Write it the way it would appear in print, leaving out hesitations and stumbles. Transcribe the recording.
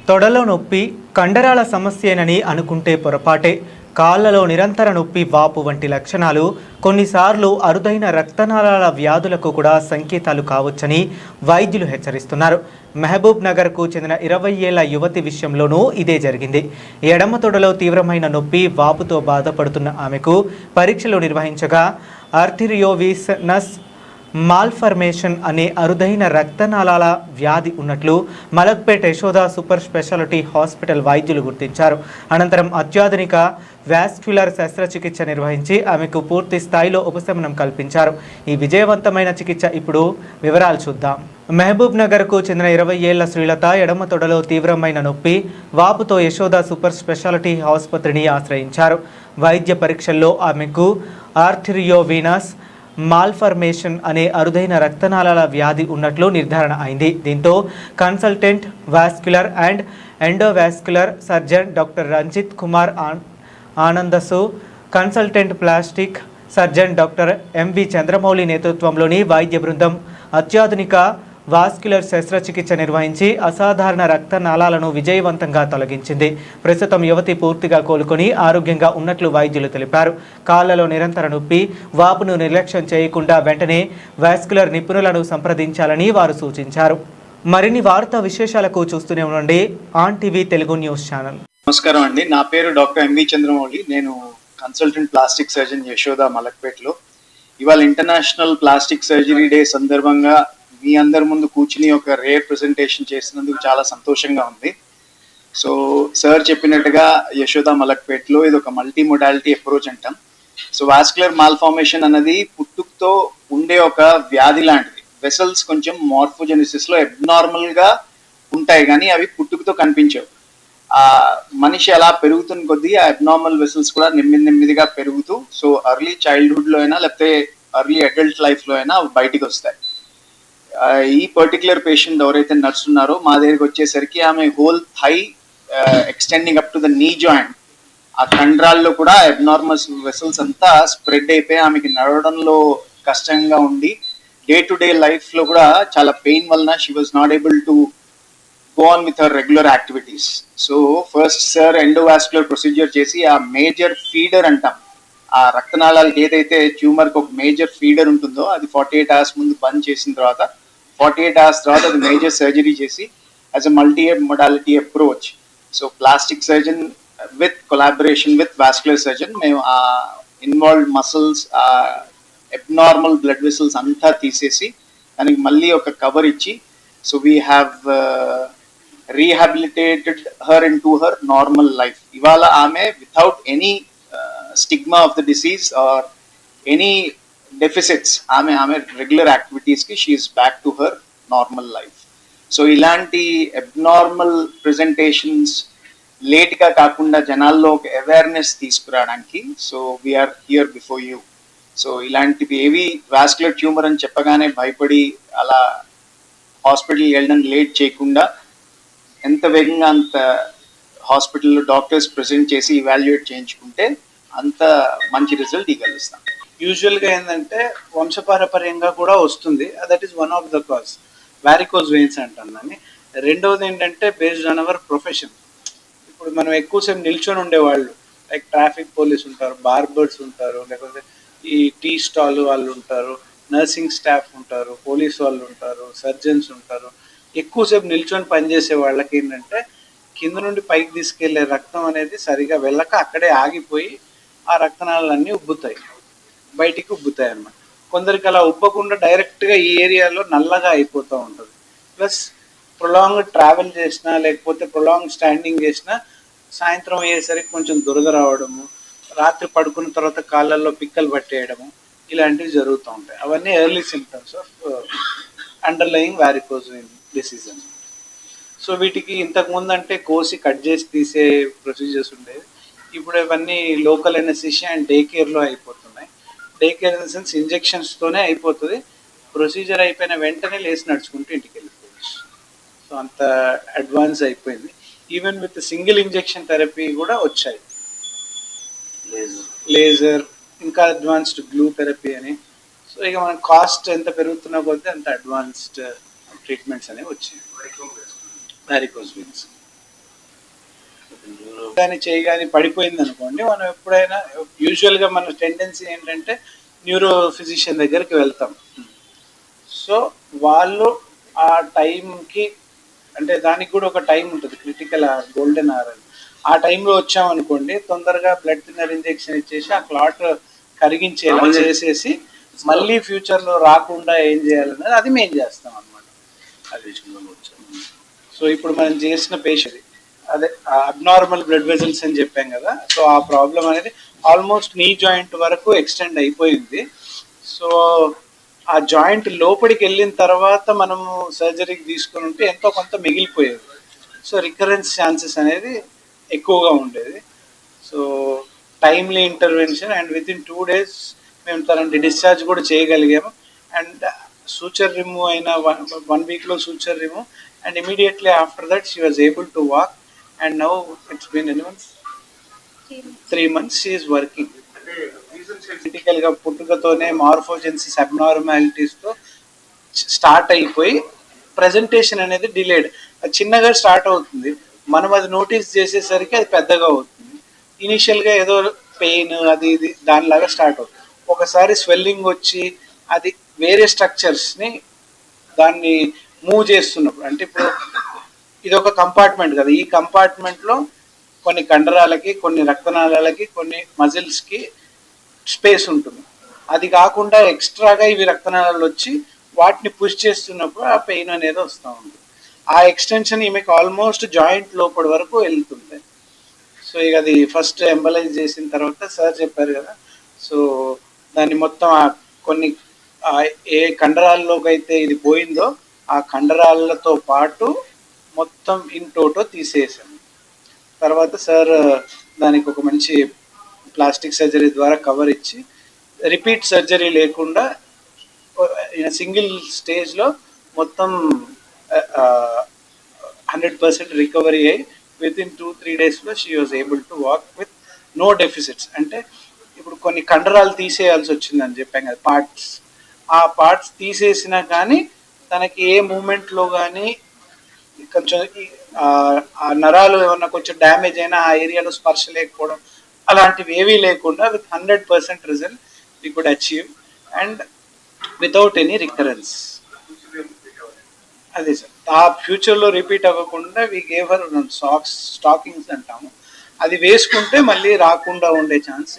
తొడలో నొప్పి కండరాల సమస్యేనని అనుకుంటే పొరపాటే. కాళ్లలో నిరంతర నొప్పి, వాపు వంటి లక్షణాలు కొన్నిసార్లు అరుదైన రక్తనాళాల వ్యాధులకు కూడా సంకేతాలు కావచ్చని వైద్యులు హెచ్చరిస్తున్నారు. మహబూబ్ నగర్కు చెందిన 20 ఏళ్ల యువతి విషయంలోనూ ఇదే జరిగింది. ఎడమ తొడలో తీవ్రమైన నొప్పి, వాపుతో బాధపడుతున్న ఆమెకు పరీక్షలు నిర్వహించగా ఆర్థిరియోవీనస్ మాల్ఫర్మేషన్ అనే అరుదైన రక్తనాళాల వ్యాధి ఉన్నట్లు Malakpet Yashoda super speciality hospital వైద్యులు గుర్తించారు. అనంతరం అత్యాధునిక వాస్క్యులర్ శస్త్రచికిత్స నిర్వహించి ఆమెకు పూర్తి స్థాయిలో ఉపశమనం కల్పించారు. ఈ విజయవంతమైన చికిత్స ఇప్పుడు వివరాలు చూద్దాం. మహబూబ్ నగర్కు చెందిన 20 ఏళ్ల శ్రీలత ఎడమ తొడలో తీవ్రమైన నొప్పి, వాపుతో యశోద సూపర్ స్పెషాలిటీ ఆసుపత్రిని ఆశ్రయించారు. వైద్య పరీక్షల్లో ఆమెకు ఆర్థిరియోవీనస్ మాల్ఫర్మేషన్ అనే అరుదైన రక్తనాళాల వ్యాధి ఉన్నట్లు నిర్ధారణ అయింది. దీంతో consultant vascular and endovascular surgeon doctor Ranjith Kumar Anandasu, consultant plastic surgeon doctor MV Chandramouli నేతృత్వంలోని వైద్య బృందం అత్యాధునిక వాస్క్యులర్ శస్త్రచికిత్స నిర్వహించి అసాధారణ రక్తనాళాలను విజయవంతంగా తొలగించింది. ప్రస్తుతం యువతి పూర్తిగా కోలుకొని ఆరోగ్యంగా ఉన్నట్లు వైద్యులు తెలిపారు. కాళ్లలో నిరంతర నొప్పి, వాపును నిర్లక్ష్యం చేయకుండా వెంటనే వాస్క్యులర్ నిపుణులను సంప్రదించాలని వారు సూచించారు. మరిన్ని వార్తా విశేషాలకు చూస్తూనే ఉండండి on TV Telugu news channel. నమస్కారం అండి, నా పేరు డాక్టర్ ఎంవి చంద్రమౌళి. నేను కన్సల్టెంట్ ప్లాస్టిక్ సర్జన్ యశోద మలక్పేట్లో. ఇవాళ ఇంటర్నేషనల్ ప్లాస్టిక్ సర్జరీ డే సందర్భంగా మీ అందరి ముందు కూర్చుని ఒక రేర్ ప్రెజెంటేషన్ చేసినందుకు చాలా సంతోషంగా ఉంది. సో సార్ చెప్పినట్టుగా యశోద మలక్పేట్లో ఇది ఒక మల్టీ మొడాలిటీ అప్రోచ్ అంటాం. సో వాస్కులర్ మాల్ఫార్మేషన్ అన్నది పుట్టుకతో ఉండే ఒక వ్యాధి లాంటిది. వెసల్స్ కొంచెం మార్ఫోజెనిసిస్లో అబ్నార్మల్గా ఉంటాయి, కానీ అవి పుట్టుకతో కనిపించవు. ఆ మనిషి అలా పెరుగుతున్న కొద్దీ ఆ అబ్నార్మల్ వెసల్స్ కూడా నెమ్మదిగా పెరుగుతూ, సో ఎర్లీ చైల్డ్హుడ్లో అయినా లేకపోతే ఎర్లీ అడల్ట్ లైఫ్లో అయినా బయటికి వస్తాయి. ఈ పర్టికులర్ పేషెంట్ ఎవరైతే నర్స్ ఉన్నారో మా దగ్గరికి వచ్చేసరికి ఆమె whole thigh extending up to the knee joint, ఆ కండరాల్లో కూడా అబ్నార్మల్ వెసల్స్ అంతా స్ప్రెడ్ అయిపోయి ఆమెకి నడవడంలో కష్టంగా ఉండి డే టు డే లైఫ్లో కూడా చాలా పెయిన్ వలన she was not able to go on with her regular activities. So first sir endovascular procedure చేసి ఆ మేజర్ ఫీడర్ అంటాం, ఆ రక్తనాళాలకి ఏదైతే ట్యూమర్కి ఒక మేజర్ ఫీడర్ ఉంటుందో అది 48 hours ముందు బంద్ చేసిన తర్వాత 48 hours తర్వాత అది మేజర్ సర్జరీ చేసి as a multi modality approach. So plastic surgeon with collaboration with vascular surgeon మేము ఆ ఇన్వాల్వ్డ్ మసిల్స్, ఆ అబ్నార్మల్ బ్లడ్ వెసల్స్ అంతా తీసేసి దానికి మళ్ళీ ఒక కవర్ ఇచ్చి, so we have rehabilitated her in to her normal life. ఇవాళ ఆమె without any stigma of the disease or any deficits ఆమె రెగ్యులర్ యాక్టివిటీస్కి she is back to her normal life. So ఇలాంటి అబ్నార్మల్ ప్రెజెంటేషన్స్ లేట్గా కాకుండా జనాల్లో ఒక అవేర్నెస్ తీసుకురావడానికి so we are here before you. So ఇలాంటివి ఏవి వాస్కులర్ ట్యూమర్ అని చెప్పగానే భయపడి అలా హాస్పిటల్కి వెళ్ళడం లేట్ చేయకుండా ఎంత వేగంగా అంత హాస్పిటల్లో డాక్టర్స్ ప్రెజెంట్ చేసి ఇవాల్యుయేట్ చేయించుకుంటే అంత మంచి రిజల్ట్ ఇవ్వగలుగుతాం. యూజువల్గా ఏంటంటే వంశపారపర్యంగా కూడా వస్తుంది, that is one of the cause, varicose veins అంటాం దాన్ని. రెండవది ఏంటంటే బేస్డ్ ఆన్ అవర్ ప్రొఫెషన్. ఇప్పుడు మనం ఎక్కువసేపు నిల్చొని ఉండేవాళ్ళు, లైక్ ట్రాఫిక్ పోలీస్ ఉంటారు, బార్బర్స్ ఉంటారు, లేకపోతే ఈ టీ స్టాల్ వాళ్ళు ఉంటారు, నర్సింగ్ స్టాఫ్ ఉంటారు, పోలీస్ వాళ్ళు ఉంటారు, సర్జన్స్ ఉంటారు. ఎక్కువసేపు నిల్చొని పనిచేసే వాళ్ళకి ఏంటంటే కింద నుండి పైకి తీసుకెళ్లే రక్తం అనేది సరిగా వెళ్ళక అక్కడే ఆగిపోయి ఆ రక్తనాళాలన్నీ ఉబ్బుతాయి, బయటికి ఉబ్బుతాయి అన్నమాట. కొందరికి అలా ఉబ్బకుండా డైరెక్ట్గా ఈ ఏరియాలో నల్లగా అయిపోతూ ఉంటుంది. ప్లస్ ప్రొలాంగ్ ట్రావెల్ చేసినా లేకపోతే ప్రొలాంగ్ స్టాండింగ్ చేసినా సాయంత్రం అయ్యేసరికి కొంచెం దురద రావడము, రాత్రి పడుకున్న తర్వాత కాళ్ళల్లో పిక్కలు పట్టేయడము, ఇలాంటివి జరుగుతూ ఉంటాయి. అవన్నీ early symptoms of underlying varicose vein disease అన్నమాట. సో వీటికి ఇంతకుముందు అంటే కోసి కట్ చేసి తీసే ప్రొసీజర్స్ ఉండేవి. ఇప్పుడు ఇవన్నీ లోకల్ ఎనెస్థీషియా అండ్ డే కేర్లో అయిపోతున్నాయి. Day care in the sense ఇంజెక్షన్స్తోనే అయిపోతుంది. ప్రొసీజర్ అయిపోయిన వెంటనే లేచి నడుచుకుంటూ ఇంటికి వెళ్ళిపోవచ్చు. సో అంత అడ్వాన్స్ అయిపోయింది. Even with single injection therapy కూడా వచ్చాయి, లేజర్, ఇంకా అడ్వాన్స్డ్ గ్లూ థెరపీ అని. సో ఇక మన కాస్ట్ ఎంత పెరుగుతున్న కొద్దీ అంత అడ్వాన్స్డ్ ట్రీట్మెంట్స్ అనేవి వచ్చాయి. వారికోజ్ వెయిన్స్ కానీ చేయి కానీ పడిపోయింది అనుకోండి, మనం ఎప్పుడైనా యూజువల్గా మన టెండెన్సీ ఏంటంటే న్యూరో ఫిజిషియన్ దగ్గరికి వెళ్తాం. సో వాళ్ళు ఆ టైంకి, అంటే దానికి కూడా ఒక టైం ఉంటుంది, క్రిటికల్ గోల్డెన్ అవర్ అని. ఆ టైంలో వచ్చామనుకోండి, తొందరగా బ్లడ్ థిన్నర్ ఇంజెక్షన్ ఇచ్చేసి ఆ క్లాట్ కరిగించేలా చేసేసి మళ్ళీ ఫ్యూచర్లో రాకుండా ఏం చేయాలన్నది అది మేము చేస్తాం అనమాట. అది విషయంలో వచ్చాము. సో ఇప్పుడు మనం చేసిన పేషెంట్ అదే అబ్నార్మల్ బ్లడ్ వెజల్స్ అని చెప్పాం కదా. సో ఆ ప్రాబ్లం అనేది ఆల్మోస్ట్ నీ జాయింట్ వరకు ఎక్స్టెండ్ అయిపోయింది. సో ఆ జాయింట్ లోపలికి వెళ్ళిన తర్వాత మనము సర్జరీకి తీసుకుని ఉంటే ఎంతో కొంత మిగిలిపోయేది. సో రికరెన్స్ ఛాన్సెస్ అనేది ఎక్కువగా ఉండేది. So timely intervention and with in 2 days మేము తనని డిశ్చార్జ్ కూడా చేయగలిగాము. అండ్ సూచర్ రిమూవ్ అయిన 1 weekలో suture remove, and immediately after that she was able to walk. And now it's been 3 months she is working. క్రిటికల్గా పుట్టుకతోనే మార్ఫోజెన్సిస్ అబ్నార్మాలిటీస్తో start అయిపోయి presentation అనేది డిలేడ్. అది చిన్నగా స్టార్ట్ అవుతుంది, మనం అది నోటీస్ చేసేసరికి అది పెద్దగా అవుతుంది. ఇనిషియల్గా ఏదో పెయిన్ అది ఇది దానిలాగా స్టార్ట్ అవుతుంది. ఒకసారి స్వెల్లింగ్ వచ్చి అది వేరే స్ట్రక్చర్స్ని దాన్ని మూవ్ చేస్తున్నప్పుడు, అంటే ఇప్పుడు ఇది ఒక కంపార్ట్మెంట్ కదా, ఈ కంపార్ట్మెంట్లో కొన్ని కండరాలకి, కొన్ని రక్తనాళాలకి, కొన్ని మజిల్స్కి స్పేస్ ఉంటుంది. అది కాకుండా ఎక్స్ట్రాగా ఇవి రక్తనాళాలు వచ్చి వాటిని పుష్ చేస్తున్నప్పుడు ఆ పెయిన్ అనేది వస్తూ ఉంటుంది. ఆ ఎక్స్టెన్షన్ ఈమెకి ఆల్మోస్ట్ జాయింట్ లోపల వరకు వెళ్తుంది. సో ఇక అది ఫస్ట్ ఎంబలైజ్ చేసిన తర్వాత సార్ చెప్పారు కదా, సో దాన్ని మొత్తం కొన్ని ఏ కండరాల్లోకి అయితే ఇది పోయిందో ఆ కండరాలతో పాటు మొత్తం ఇన్ టోటో తీసేసాము. తర్వాత సార్ దానికి ఒక మంచి ప్లాస్టిక్ సర్జరీ ద్వారా కవర్ ఇచ్చి రిపీట్ సర్జరీ లేకుండా సింగిల్ స్టేజ్లో మొత్తం 100% రికవరీ అయ్యి విత్ ఇన్ 2-3 daysలో she was able to walk with no deficits. అంటే ఇప్పుడు కొన్ని కండరాలు తీసేయాల్సి వచ్చిందని చెప్పాం కదా, ఆ పార్ట్స్ తీసేసినా కానీ తనకి ఏ మూమెంట్లో కానీ కొంచెం ఆ నరాలు ఏమన్నా కొంచెం డ్యామేజ్ అయినా ఆ ఏరియాలో స్పర్శ లేకపోవడం అలాంటివి ఏవీ లేకుండా with 100% result we could achieve and without any recurrence. అదే సార్, ఆ ఫ్యూచర్లో రిపీట్ అవ్వకుండా వీ గేవ్ హర్ స్టాకింగ్స్ అంటాము, అది వేసుకుంటే మళ్ళీ రాకుండా ఉండే ఛాన్స్.